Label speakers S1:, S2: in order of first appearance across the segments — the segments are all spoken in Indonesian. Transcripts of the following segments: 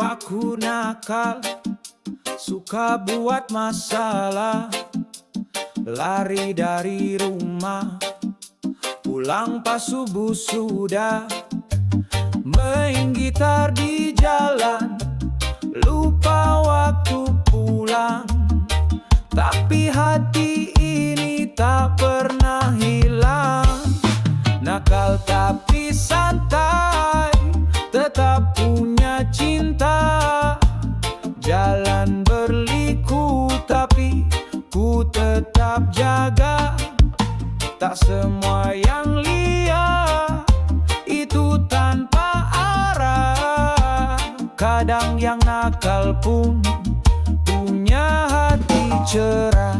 S1: Aku nakal, suka buat masalah, lari dari rumah, pulang pas subuh sudah, main gitar di jalan, lupa waktu pulang. Tapi hati ini tak pernah hilang. Nakal tapi santai, tetap punya cinta. Jalan berliku tapi ku tetap jaga. Tak semua yang liar itu tanpa arah. Kadang yang nakal pun punya hati cerah.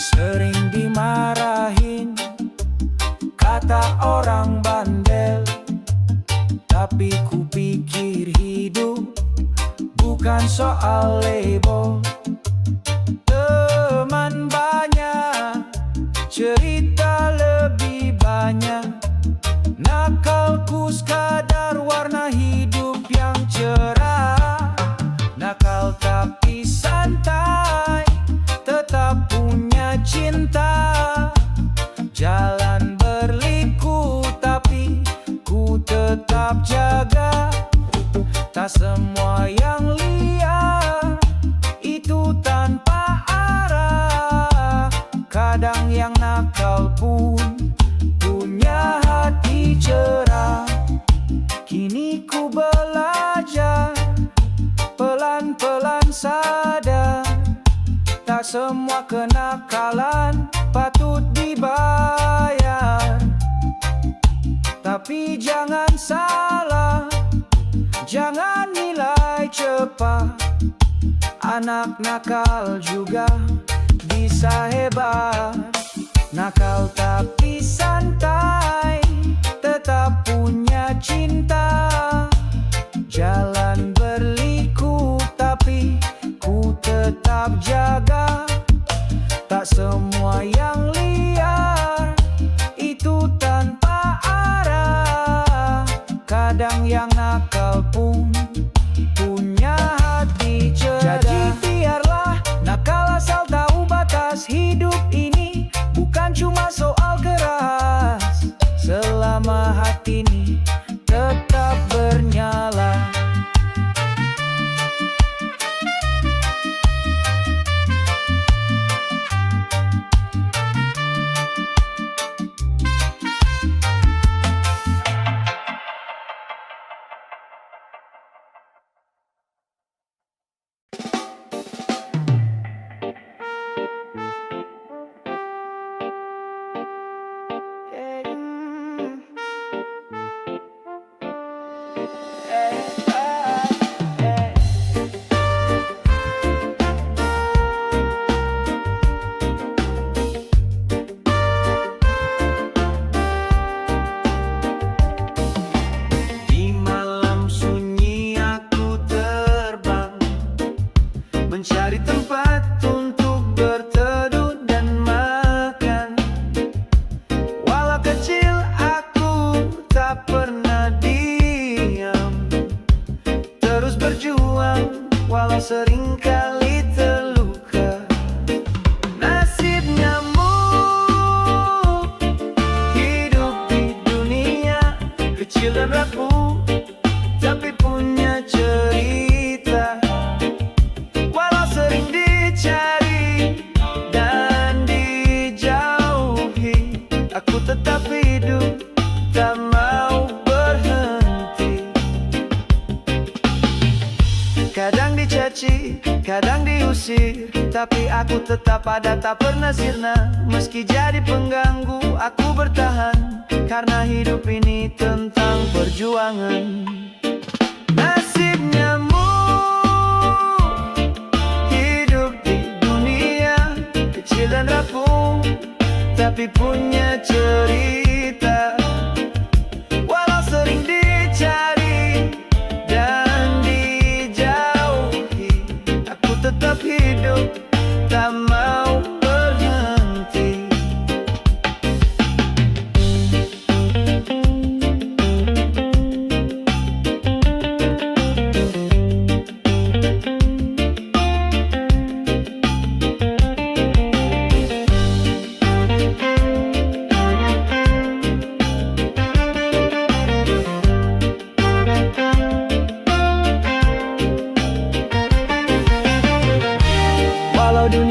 S1: Sering dimarahin, kata orang bandel. Tapi ku pikir hidup bukan soal label. Teman banyak, cerita lebih banyak. Nakalku sekadar warna hidup yang cerah. Nakal tapi santai, tetap punya cinta. Jalan berliku tapi ku tetap jaga. Tak semua yang liar itu tanpa arah. Kadang yang nakal pun punya hati cerah. Kini ku belajar, pelan-pelan sadar. Tak semua kenakalan patut dibayar. Tapi jangan salah, jangan nilai cepat. Anak nakal juga bisa hebat. Nakal tapi santai, tetap punya cinta. Jalan berliku tapi ku tetap jaga. Tak semua yang liar itu tanpa arah. Kadang yang nakal pun punya hati cerah. Jadi biarlah nakal asal tahu batas. Hidup ini bukan cuma soal keras. Selama hati ini tetap bernyala. Mencari tempat untuk berteduh dan makan. Walau kecil aku tak pernah diam. Terus berjuang walau seringkali terluka. Nasib nyamuk hidup di dunia, kecil dan rapuh tapi punya cerita. Tetap hidup, tak mau berhenti. Kadang dicaci, kadang diusir, tapi aku tetap ada, tak pernah sirna. Meski jadi pengganggu, aku bertahan. Karena hidup ini tentang perjuangan. Nasib nyamuk hidup di dunia, kecil dan rapuh tapi punya cerita. Walau sering dicari dan dijauhi, aku tetap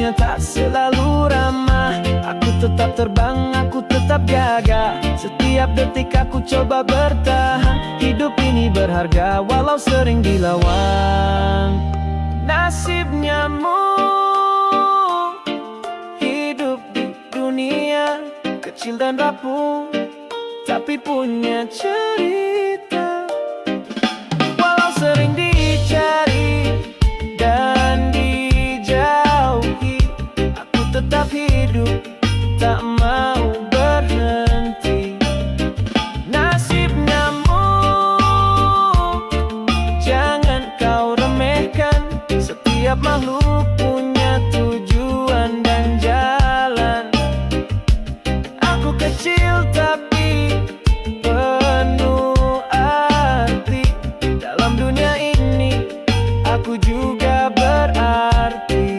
S1: dunia tak selalu ramah. Aku tetap terbang, aku tetap jaga. Setiap detik aku coba bertahan. Hidup ini berharga walau sering dilawan. Nasibnyamu hidup di dunia kecil dan rapuh, tapi punya cerita. Walau sering dicari dan dijauhi, aku tetap hidup, tak mau berhenti. Nasibnyamu jangan kau remehkan. Setiap makhluk punya tujuan dan jalan. Aku kecil tapi penuh arti. Dalam dunia ini aku juga berarti.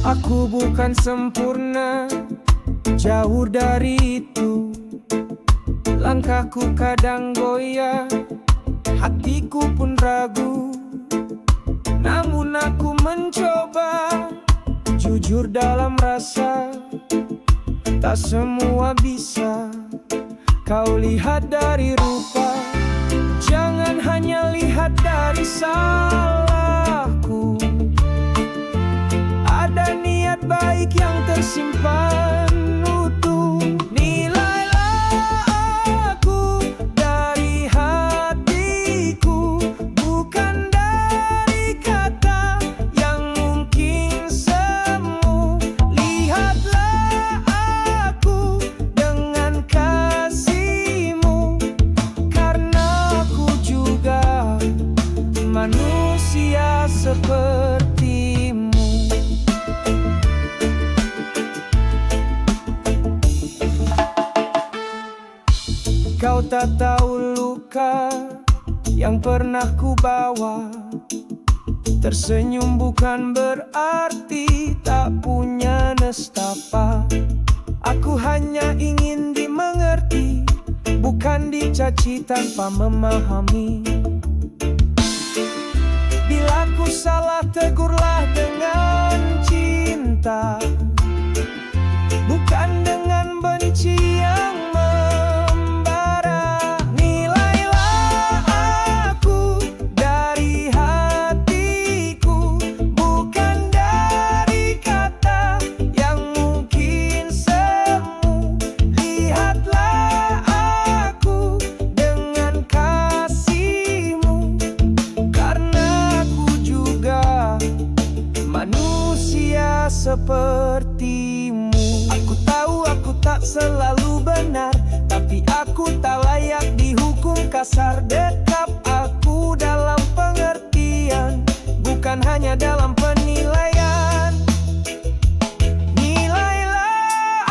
S1: Aku bukan sempurna, jauh dari itu. Langkahku kadang goyah, hatiku pun ragu. Namun aku mencoba, jujur dalam rasa. Tak semua bisa kau lihat dari rupa. Jangan hanya lihat dari salahku. Ada niat baik yang tersimpan utuh. Nilailah aku dari hatiku, bukan dari kata yang mungkin semu. Lihatlah aku dengan kasihmu, karena aku juga manusia sepertimu. Kau tak tahu luka yang pernah ku bawa. Tersenyum bukan berarti tak punya nestapa. Aku hanya ingin dimengerti, bukan dicaci tanpa memahami. Bila ku salah, tegurlah dengan cinta, bukan dengan benci yang sepertimu. Aku tahu aku tak selalu benar, tapi aku tak layak dihukum kasar. Dekap aku dalam pengertian, bukan hanya dalam penilaian. Nilailah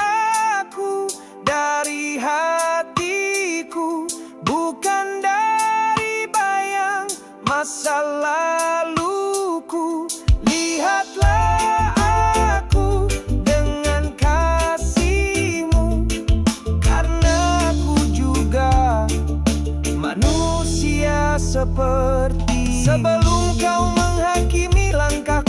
S1: aku dari hatiku, bukan dari bayang masa laluku. Lihatlah aku dengan kasihmu, karena aku juga manusia seperti. Sebelum kau menghakimi langkah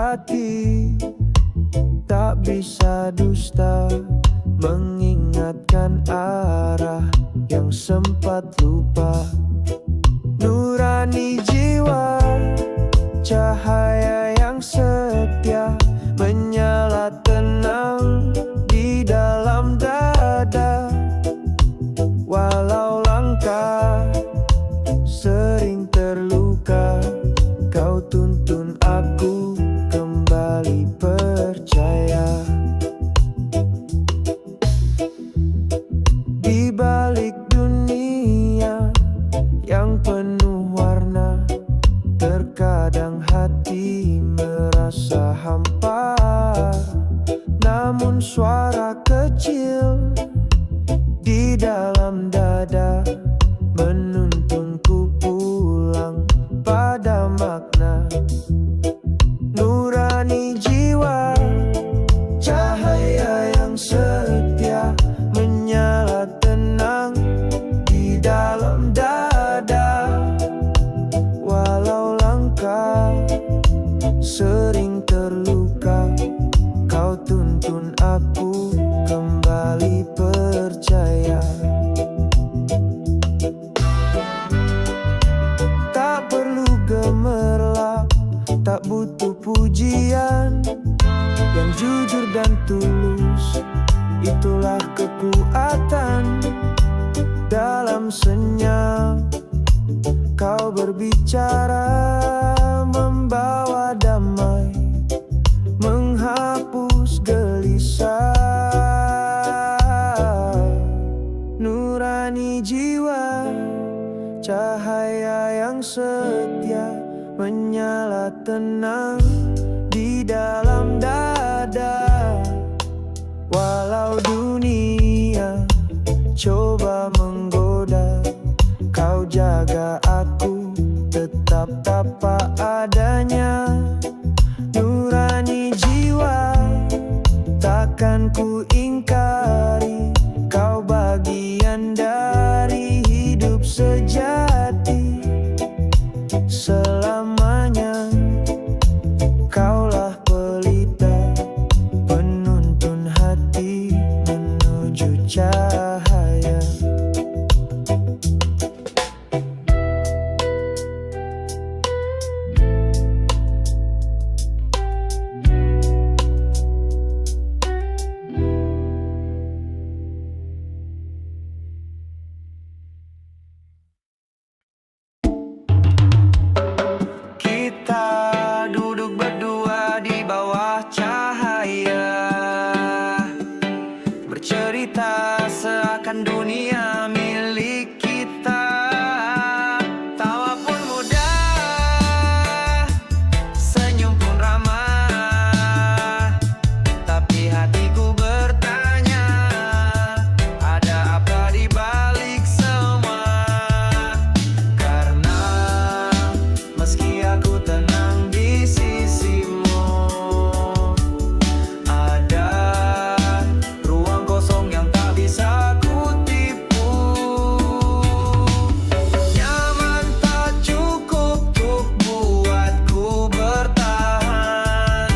S1: hati tak bisa dusta, mengingatkan arah yang sempat lupa. Nurani jiwa, cahaya yang setia, menyala tenang di dalam dada. Walau langkah sering terluka, kau tuntun aku kembali percaya. Di balik dunia yang penuh warna, terkadang hati merasa hampa. Namun suara kecil di dalam dada menuntunku pulang pada makna. Nurani jiwa, cahaya yang setia, menyala tenang di dalam dada. Walau langkah sering terluka, kau tuntun aku kembali percaya. Tak perlu gemerlap, tak butuh pujian, yang jujur dan tulus, itulah kekuatan. Dalam senyap kau berbicara, membawa damai, menghapus gelisah. Nurani jiwa, cahaya yang setia, menyala tenang di dalam dada. Walau dunia coba menggoda, kau jaga aku tetap apa adanya. Nurani jiwa, takkan ku ingkari, kau bagian dari hidup sejati. Selamanya kaulah pelita, penuntun hati menuju cahaya. Kita duduk berdua di bawah cahaya, bercerita seakan dunia milik kita. Tawa pun mudah, senyum pun ramah, tapi hatiku bertanya, ada apa di balik semua? Karena meski aku tenang di sisimu, ada ruang kosong yang tak bisa ku tipu. Nyaman tak cukup untuk buatku bertahan,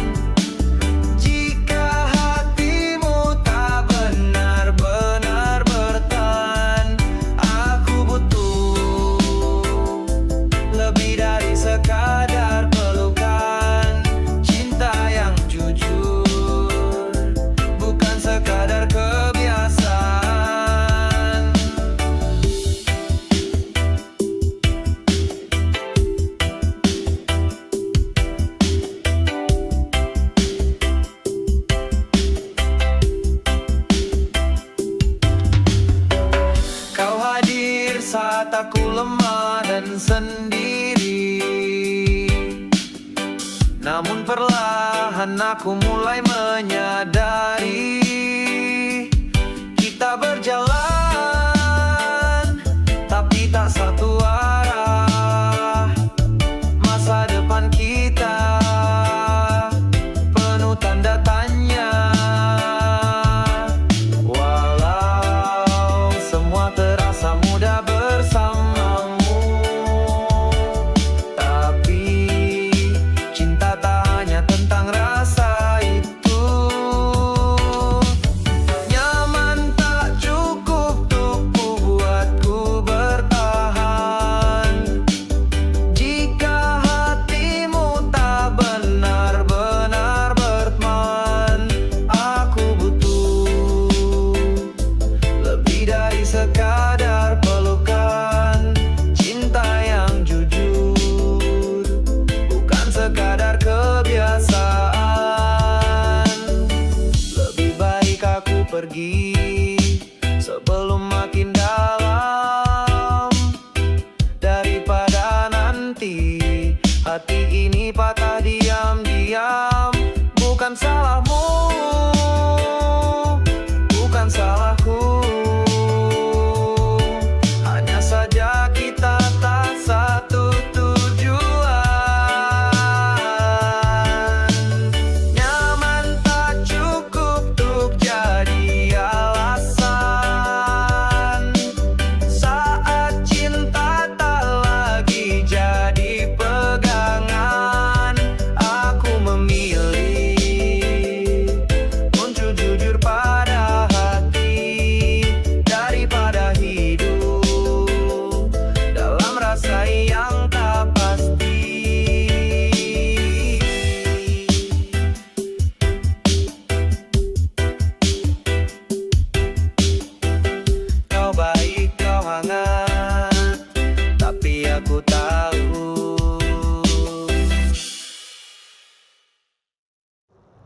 S1: jika hatimu tak benar-benar bertahan. Aku butuh lebih dari sekadar pelukan, cinta yang jujur, bukan sekadar kebiasaan. Kau hadir saat aku lemah dan sendiri, namun perlahan aku mulai menyadari, kita berjalan tapi tak satu arah. Masa depan kita penuh tanda tanya. Walau semua terasa mudah bersamamu, tapi cinta tak hanya tentang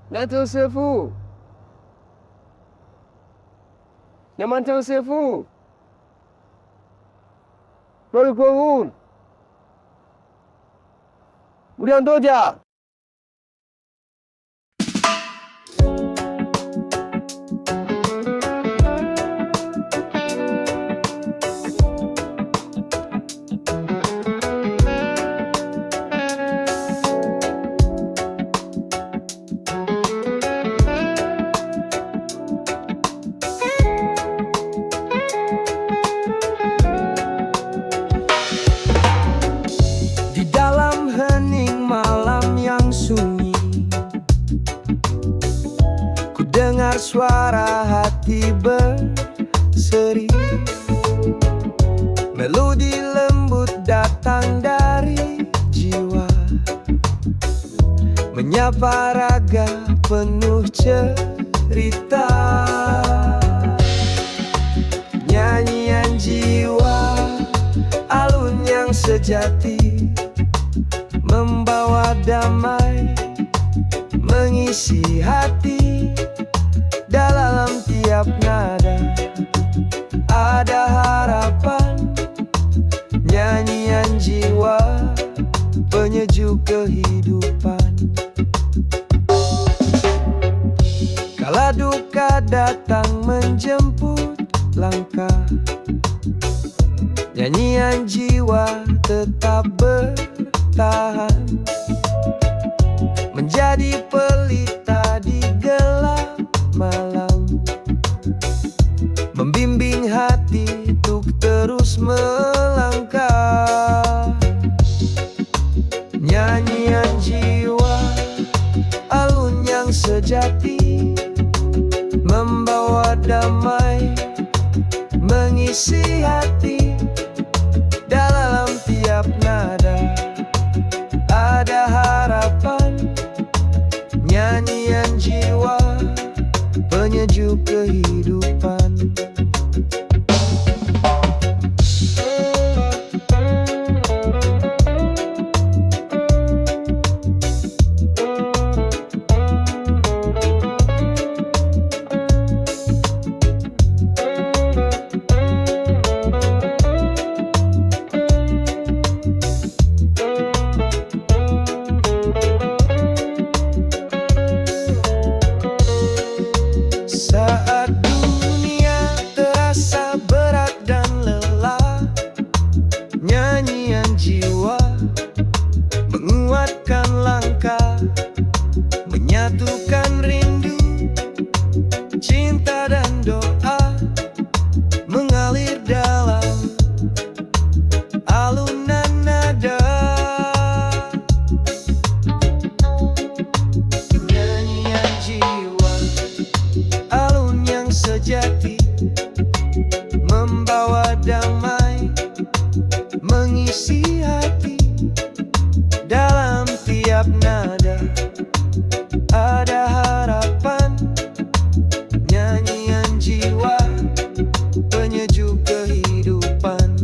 S2: 那周师傅，Nyaman周师傅，baru bangun. Kemudian doja.
S1: Dengar suara hati berseri, melodi lembut datang dari jiwa, menyapa raga penuh cerita. Nyanyian jiwa, alun yang sejati, membawa damai, mengisi hati. Dalam tiap nada ada harapan, nyanyian jiwa, penyejuk kehidupan. Kala duka datang menjemput langkah, nyanyian jiwa tetap bertahan, menjadi pelita di gelap malam, membimbing hati untuk terus melangkah. Nyanyian jiwa, alun yang sejati, membawa damai, mengisi hati. Dalam tiap nada ada harapan, nyanyian jiwa, penyejuk kehidupan. Saat dunia terasa berat dan lelah, nyanyian jiwa menguatkan langkah, menyatukan rindu, cinta dan doa, mengalir dalam alunan nada. Nyanyian jiwa, alun yang sejati, membawa damai, mengisi hati. Dalam tiap nada ada harapan, nyanyian jiwa, penyejuk kehidupan.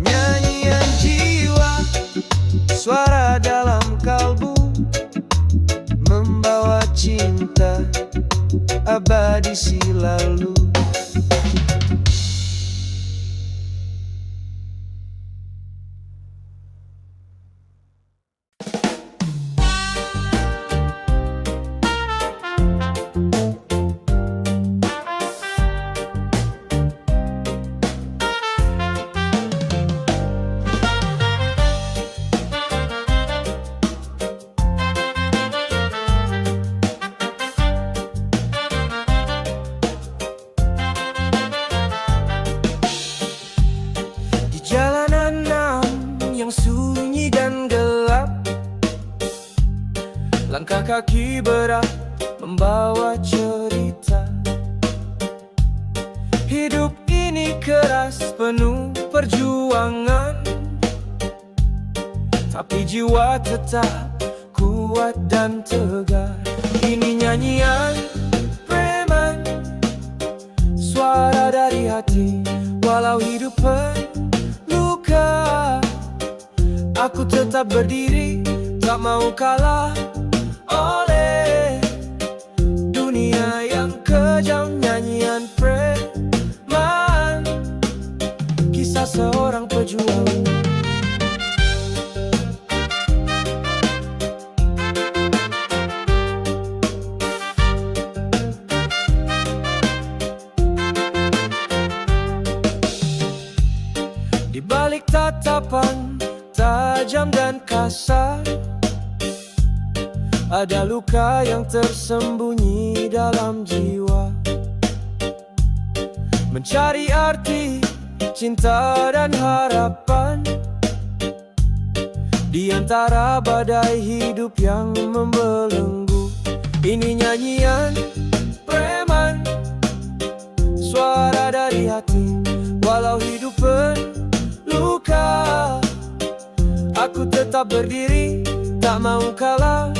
S1: Nyanyian jiwa, suara dalam kalbu, membawa cinta abadi silalu. Langkah kaki berat membawa cerita. Hidup ini keras, penuh perjuangan, tapi jiwa tetap kuat dan tegar. Ini nyanyian preman, suara dari hati. Walau hidup penuh luka, aku tetap berdiri, tak mau kalah oleh kejam, nyanyian preman, kisah seorang pejuang. Di balik tatapan tajam dan kasar, ada luka yang tersembunyi dalam jiwa. Mencari arti, cinta dan harapan di antara badai hidup yang membelenggu. Ini nyanyian preman, suara dari hati. Walau hidup penuh luka, aku tetap berdiri, tak mau kalah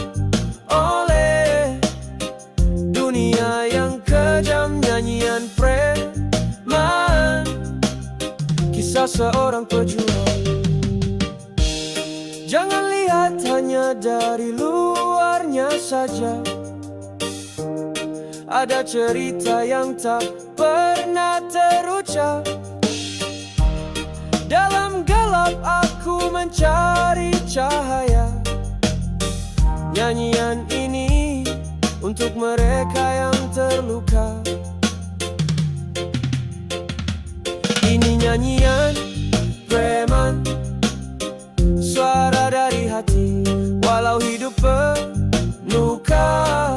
S1: oleh dunia yang kejam. Nyanyian preman, kisah seorang pejuang. Jangan lihat hanya dari luarnya saja, ada cerita yang tak pernah terucap. Dalam gelap aku mencari cahaya. Nyanyian ini untuk mereka yang terluka. Ini nyanyian preman, suara dari hati. Walau hidup penuh luka,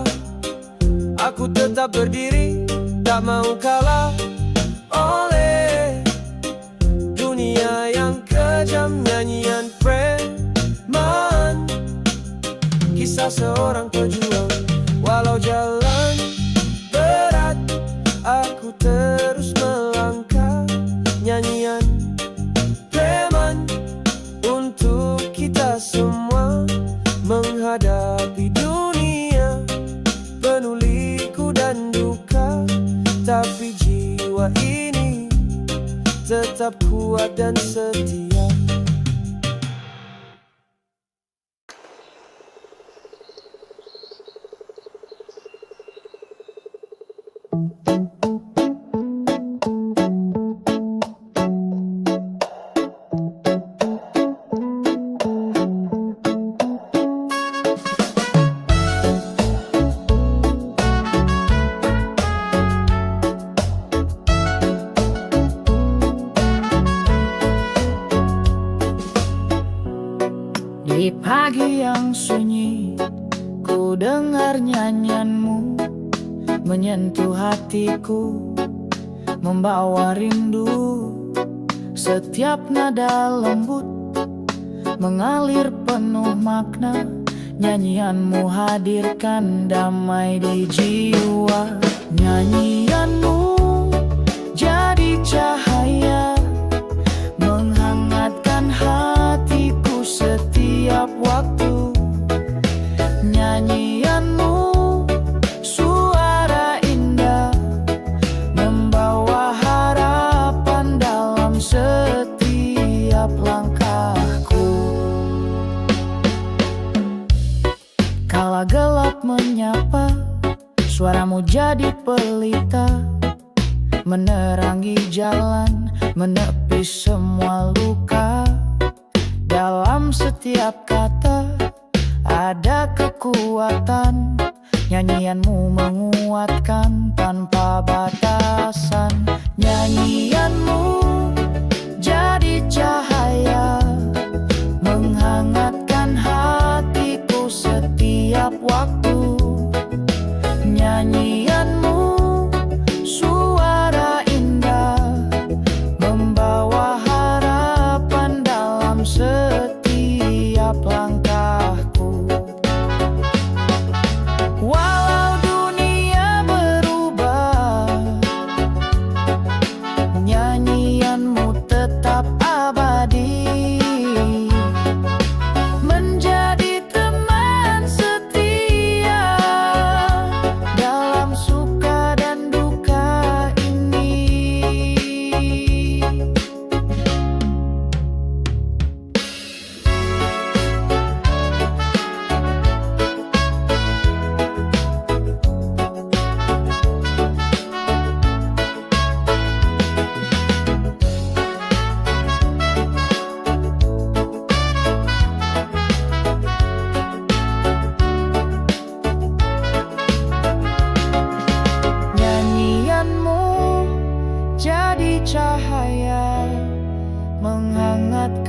S1: aku tetap berdiri, tak mau kalah oleh dunia yang kejam. Nyanyian preman, kisah seorang pejuang. Walau jalan berat, aku terus melangkah. Nyanyian preman untuk kita semua, menghadapi dunia penuh liku dan duka, tapi jiwa ini tetap kuat dan setia.
S3: Di pagi yang sunyi, ku dengar nyanyianmu menyentuh hatiku, membawa rindu. Setiap nada lembut mengalir penuh makna. Nyanyianmu hadirkan damai di jiwa. Nyanyianmu jadi cahaya, menghangatkan hatiku setiap waktu. Nyanyianmu suara indah, membawa harapan dalam setiap langkahku. Kala gelap menyapa, suaramu jadi pelita, menerangi jalan, menepis semua luka. Dalam setiap kata ada kekuatan. Nyanyianmu menguatkan tanpa batasan. Nyanyianmu jadi cahaya, menghangatkan hatiku setiap waktu. Nyanyianmu suara indah, membawa harapan dalam setiap langkahku. Walau dunia berubah, nyanyianmu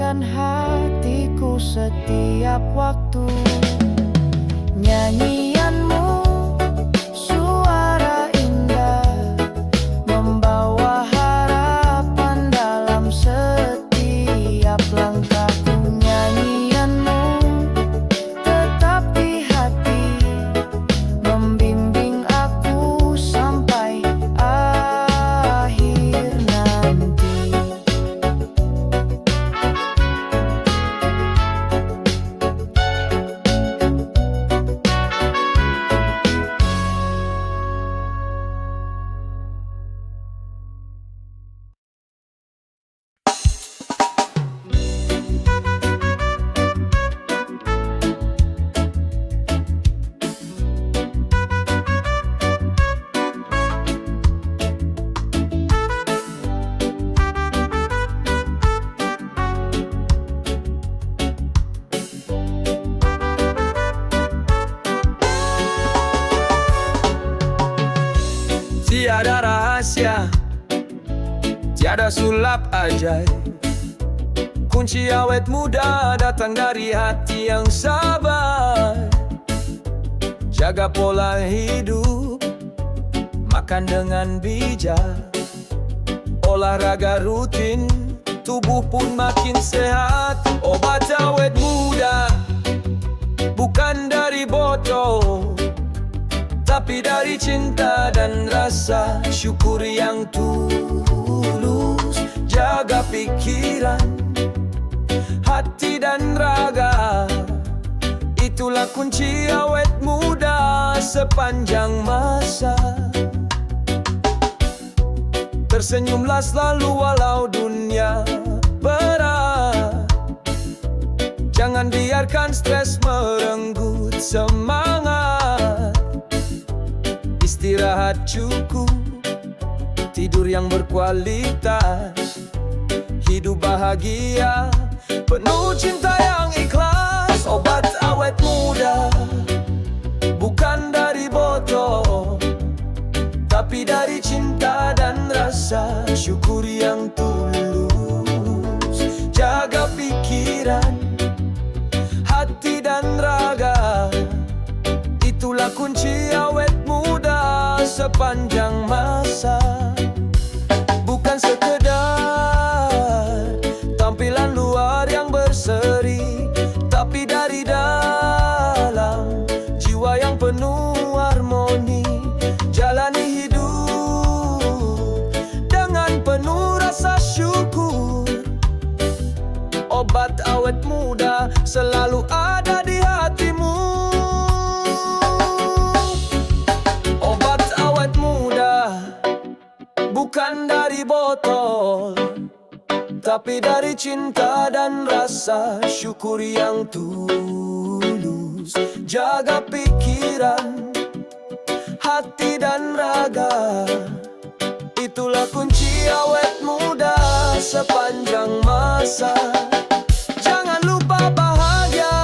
S3: dan hatiku setiap waktu. Nyanyianmu suara indah, membawa harapan dalam setiap langkahku. Nyanyianmu tetap di hati, membimbing aku sampai akhir nanti.
S1: Tiada rahasia, tiada sulap ajaib. Kunci awet muda datang dari hati yang sabar. Jaga pola hidup, makan dengan bijak, olahraga rutin, tubuh pun makin sehat. Obat awet muda bukan dari botol, tapi dari cinta dan rasa syukur yang tulus. Jaga pikiran, hati dan raga, itulah kunci awet muda sepanjang masa. Tersenyumlah selalu walau dunia berat, jangan biarkan stres merenggut semangat. Istirahat cukup, tidur yang berkualitas, hidup bahagia, penuh cinta yang ikhlas. Obat awet muda bukan dari botol, tapi dari cinta dan rasa syukur yang tulus. Jaga pikiran, hati dan raga, itulah kunci awet muda sepanjang masa. Bukan sekedar tampilan luar yang berseri, tapi dari dalam jiwa yang penuh harmoni. Jalani hidup dengan penuh rasa syukur. Obat awet muda selalu ada di hatimu. Obat awet muda bukan dari botol, tapi dari cinta dan rasa syukur yang tulus. Jaga pikiran, hati dan raga, itulah kunci awet muda sepanjang masa. Jangan lupa bahagia,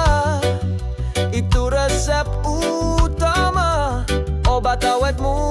S1: itu resep utama. Obat awet muda